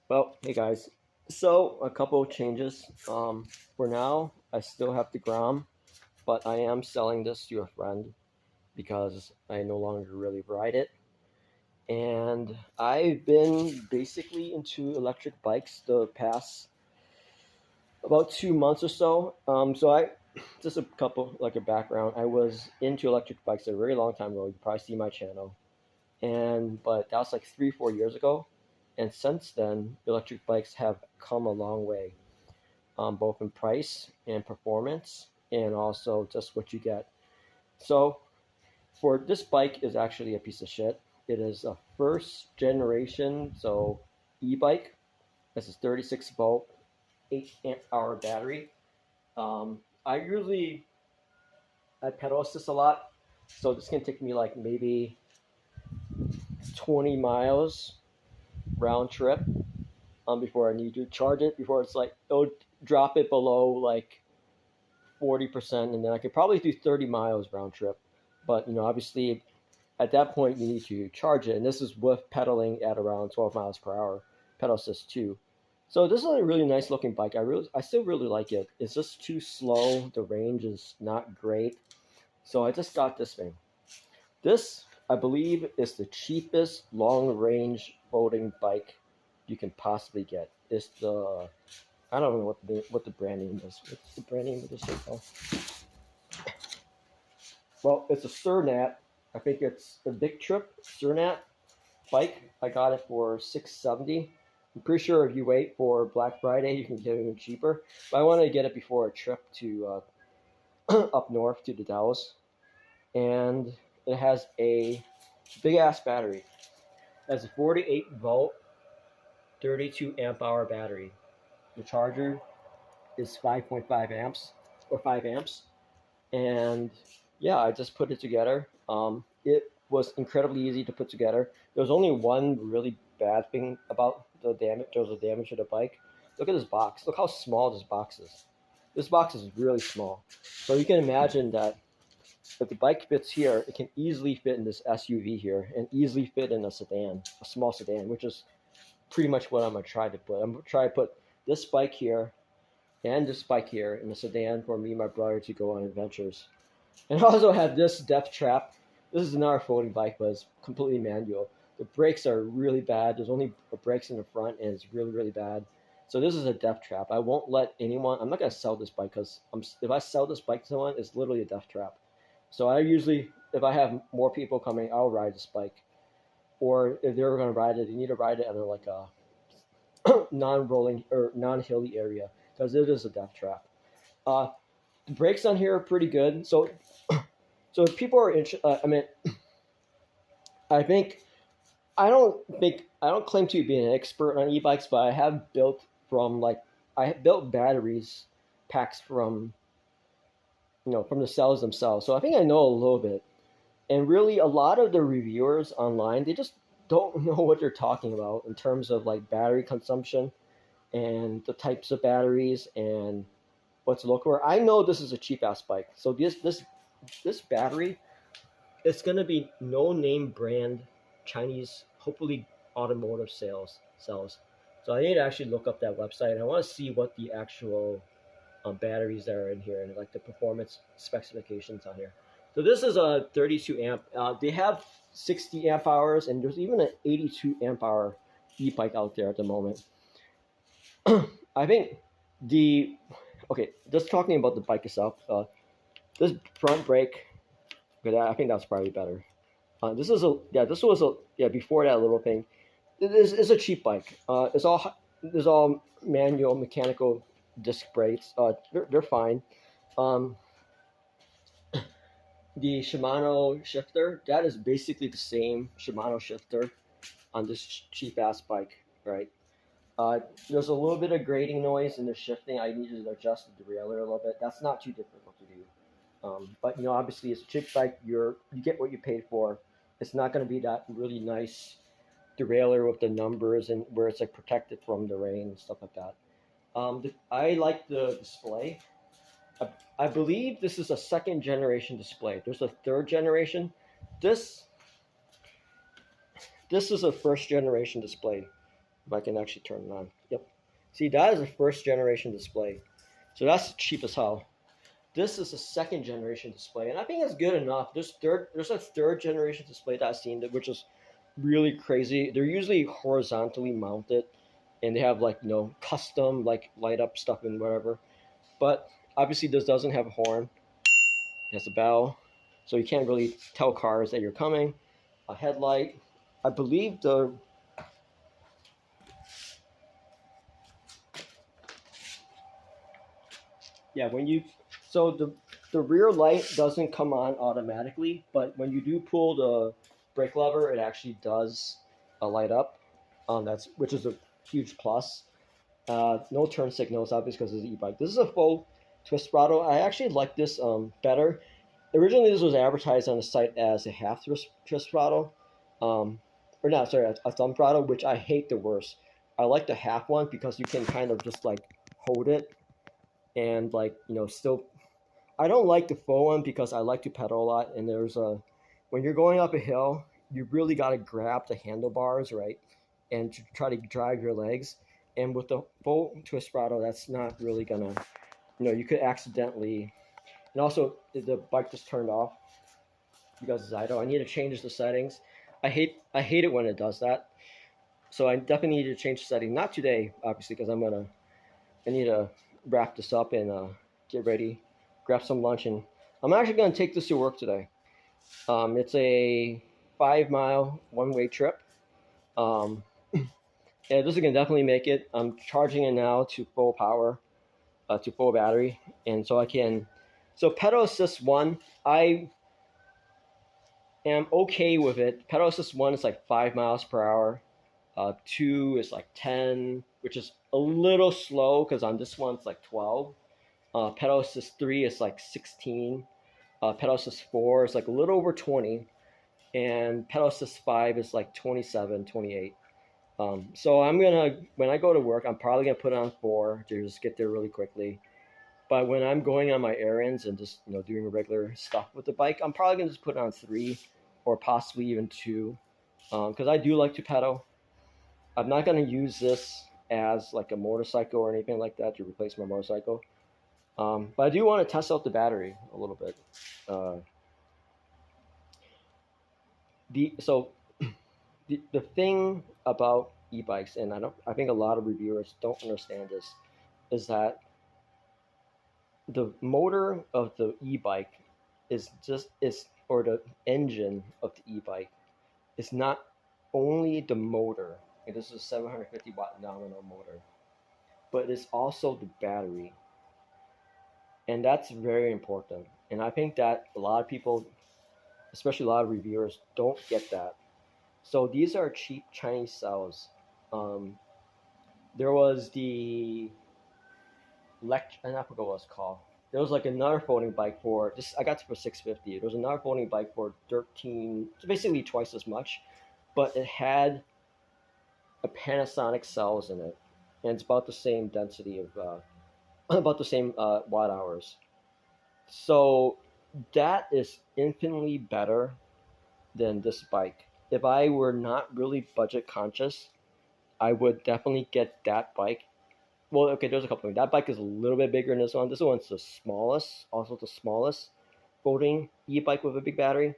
Well, hey guys. So a couple of changes. For now, I still have the Grom, but I am selling this to a friend because I no longer really ride it. And I've been basically into electric bikes the past about 2 months or so. So I just a couple like a background. I was into electric bikes a very long time ago. You probably see my channel, and but that was like 3 4 years ago. And since then, electric bikes have come a long way, both in price and performance, and also just what you get. So for this bike is actually a piece of shit. It is a first generation, so e-bike. This is 36 volt, 8 amp hour battery. I usually I pedal assist a lot, so this can take me like maybe 20 miles round trip before I need to charge it. Before it's like it'll drop it below like 40%, and then I could probably do 30 miles round trip. But obviously, at that point you need to charge it, and this is with pedaling at around 12 miles per hour, pedal assist 2. So this is a really nice looking bike. I still really like it. It's just too slow. The range is not great. So I just got this thing. This, I believe, is the cheapest long range folding bike you can possibly get. It's the I don't know what the brand name is. What's the brand name of this thing called? Well, it's a Surnat. I think it's the Victrip Surnat bike. I got it for $670. I'm pretty sure if you wait for Black Friday, you can get it even cheaper. But I wanted to get it before a trip to up north to the Dallas, and it has a big ass battery. It has a 48 volt, 32 amp hour battery. The charger is 5.5 amps or 5 amps, and yeah, I just put it together. It was incredibly easy to put together. There was only one really bad thing about the damage. There was a damage to the bike. Look at this box. Look how small this box is. This box is really small. So you can imagine that if the bike fits here, it can easily fit in this SUV here and easily fit in a sedan, a small sedan, which is pretty much what I'm going to try to put. I'm going to try to put this bike here and this bike here in a sedan for me and my brother to go on adventures. And I also have this death trap. This is another folding bike, but it's completely manual. The brakes are really bad. There's only brakes in the front, and it's really, really bad. So this is a death trap. I won't let anyone. I'm not gonna sell this bike because if I sell this bike to someone, it's literally a death trap. So I usually, if I have more people coming, I'll ride this bike. Or if they're gonna ride it, they need to ride it at like a non-rolling or non-hilly area because it is a death trap. The brakes on here are pretty good. So if people are interested, I think I don't claim to be an expert on e-bikes, but I have built batteries packs from from the cells themselves. So I think I know a little bit. And really, a lot of the reviewers online, they just don't know what they're talking about in terms of like battery consumption and the types of batteries and what's local. I know this is a cheap ass bike. So this battery, it's gonna be no name brand Chinese, hopefully automotive sales sells. So I need to actually look up that website, and I want to see what the actual batteries that are in here and like the performance specifications on here. So this is a 32 amp. They have 60 amp hours, and there's even an 82 amp hour e-bike out there at the moment. I think just talking about the bike itself, this front brake, I think that's probably better. This was before that little thing. It's a cheap bike. It's all manual mechanical disc brakes. They're fine. The Shimano shifter, that is basically the same Shimano shifter on this cheap ass bike, right? There's a little bit of grating noise in the shifting. I needed to adjust the derailleur a little bit. That's not too difficult to do. But obviously, it's a cheap bike. You get what you paid for. It's not going to be that really nice derailleur with the numbers and where it's like protected from the rain and stuff like that. I like the display. I believe this is a second generation display. There's a third generation. This is a first generation display. If I can actually turn it on. Yep. See, that is a first generation display. So that's cheap as hell. This is a second generation display, and I think it's good enough. There's a third generation display that I've seen which is really crazy. They're usually horizontally mounted, and they have like custom like light up stuff and whatever. But obviously this doesn't have a horn. It has a bell, so you can't really tell cars that you're coming. A headlight. I believe the yeah when you so the rear light doesn't come on automatically, but when you do pull the brake lever, it actually does light up. Which is a huge plus. No turn signals, obviously, because it's an e-bike. This is a full twist throttle. I actually like this better. Originally, this was advertised on the site as a half twist throttle, or not, sorry, a thumb throttle, which I hate the worst. I like the half one because you can kind of just like hold it and like still. I don't like the full one because I like to pedal a lot, and when you're going up a hill, you really got to grab the handlebars, right, and to try to drive your legs. And with the full twist throttle, that's not really gonna, you could accidentally. And also, the bike just turned off because it's idle. I need to change the settings. I hate it when it does that. So I definitely need to change the setting. Not today, obviously, because I need to wrap this up and get ready, grab some lunch, and I'm actually gonna take this to work today. It's a 5-mile one-way trip. Yeah, this is gonna definitely make it. I'm charging it now to full power, to full battery, and so I can. So pedal assist 1, I am okay with it. Pedal assist 1 is like 5 miles per hour. 2 is like 10, which is a little slow because on this one it's like 12. Pedal assist 3 is like 16. Pedal assist 4 is like a little over 20, and pedal assist 5 is like 27, 28. So when I go to work, I'm probably gonna put it on 4 to just get there really quickly. But when I'm going on my errands and just doing regular stuff with the bike, I'm probably gonna just put it on 3 or possibly even 2, because I do like to pedal. I'm not gonna use this as like a motorcycle or anything like that to replace my motorcycle. But I do want to test out the battery a little bit. The thing about e-bikes, and I think a lot of reviewers don't understand this, is that the motor of the e-bike or the engine of the e-bike is not only the motor. And this is a 750 watt nominal motor, but it's also the battery, and that's very important. And I think that a lot of people, especially a lot of reviewers, don't get that. So these are cheap Chinese cells. There was I forgot what it's called. There was like another folding bike for this. I got it for 650. There was another folding bike for 13. It's basically twice as much, but it had a Panasonic cells in it, and it's about the same density of about the same watt hours. So that is infinitely better than this bike. If I were not really budget conscious, I would definitely get that bike. Well, okay, there's a couple of things. That bike is a little bit bigger than this one. This one's the smallest, also the smallest folding e-bike with a big battery.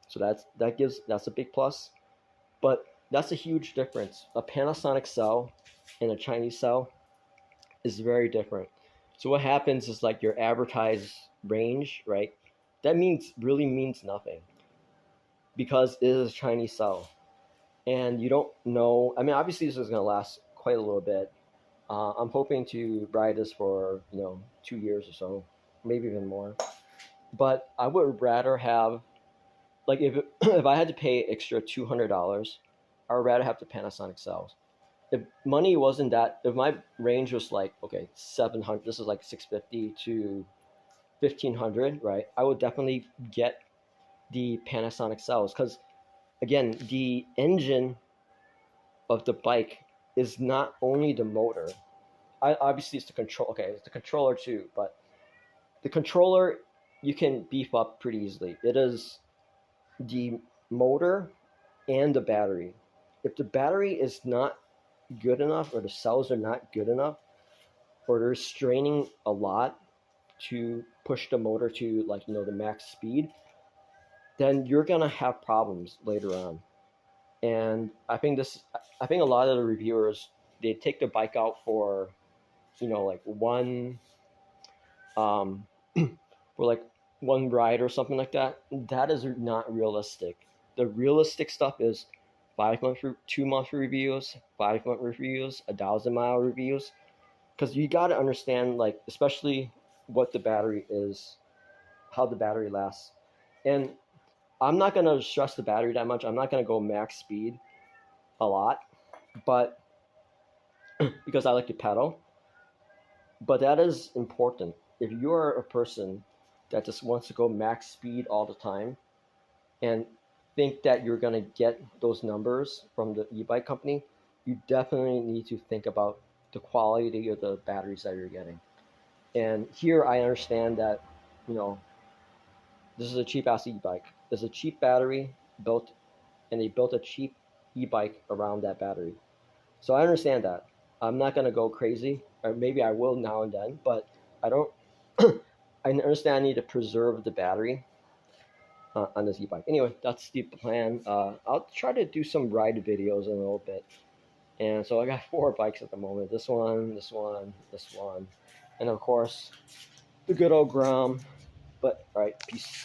So that's a big plus. But that's a huge difference. A Panasonic cell and a Chinese cell is very different. So what happens is like your advertised range, right? That really means nothing because it is a Chinese cell, and you don't know. I mean, obviously this is going to last quite a little bit. I'm hoping to ride this for 2 years or so, maybe even more. But I would rather have, like, if I had to pay extra $200, I would rather have the Panasonic cells. If money wasn't that, if my range was like 700, this is like 650 to 1500, right? I would definitely get the Panasonic cells because, again, the engine of the bike is not only the motor. Obviously, it's the control. Okay, it's the controller too, but the controller you can beef up pretty easily. It is the motor and the battery. If the battery is not good enough, or the cells are not good enough, or they're straining a lot to push the motor to, like, the max speed, then you're gonna have problems later on. And I think a lot of the reviewers, they take the bike out for, like one, um, for like one ride or something like that. That is not realistic. The realistic stuff is 5 month, 2 month reviews, 5 month reviews, 1,000 mile reviews, because you got to understand, like, especially what the battery is, how the battery lasts. And I'm not gonna stress the battery that much. I'm not gonna go max speed a lot, but because I like to pedal. But that is important. If you are a person that just wants to go max speed all the time and think that you're going to get those numbers from the e-bike company, you definitely need to think about the quality of the batteries that you're getting. And here I understand that, you know, this is a cheap ass e-bike. There's a cheap battery built, and they built a cheap e-bike around that battery. So I understand that. I'm not gonna go crazy, or maybe I will now and then, but I don't. I understand I need to preserve the battery on this e-bike. Anyway, that's the plan. I'll try to do some ride videos in a little bit. And so I got 4 bikes at the moment. This one, this one, this one, and of course the good old Grom. But all right, peace.